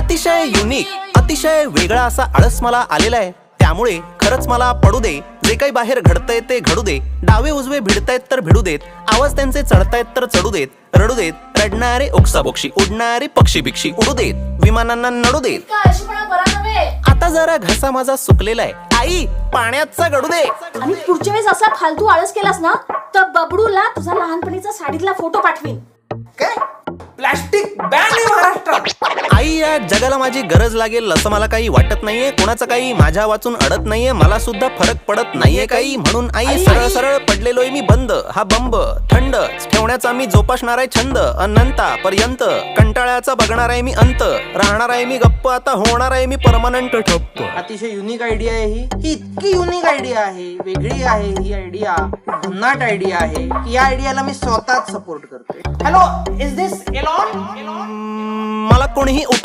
अतिशय युनिक, अतिशय वेगळा असा आळस मला आलेला आहे. त्यामुळे खरंच मला पडू दे, जे काही बाहेर घडतंय ते घडू दे. डावे उजवे भिडतायत तर भिडू देत, आवाज त्यांचे चढतायत तर चढू देत. रडू देत रडणारे ओक्साबोक्षी, उडणारे पक्षी बिक्षी उडू देत, विमानांना नडू देत. आता जरा घसा माझा सुकलेला आहे, आई पाण्याचा गडू दे. आणि पुढच्या वेळेस असा फालतू आळस केलास ना तर बबडूला तुझा लहानपणीचा साडीतला फोटो पाठवीन. काय प्लास्टिक बॅन आहे महाराष्ट्रात. आई या जगाला माझी गरज लागेल असं मला काही वाटत नाहीये. कोणाचं काही माझ्या वाचून अडत नाहीये, मला सुद्धा फरक पडत नाहीये काही. म्हणून आई सरळ सरळ पडलेलोय मी बंद. हा बंब थंड ठेवण्याचा मी जोपासणार आहे छंद. अनंतापर्यंत कंटाळ्याचा बघणार आहे मी अंत. राहणार आहे मी गप्प, आता होणार आहे मी परमनंट ठप्प. अतिशय युनिक आयडिया आहे ही इतकी युनिक आयडिया आहे, वेगळी आहे ही आयडिया, भन्नाट आयडिया आहे की या आयडियाला मी स्वतःच सपोर्ट करते. Hello, is this Elon? मला कोणीही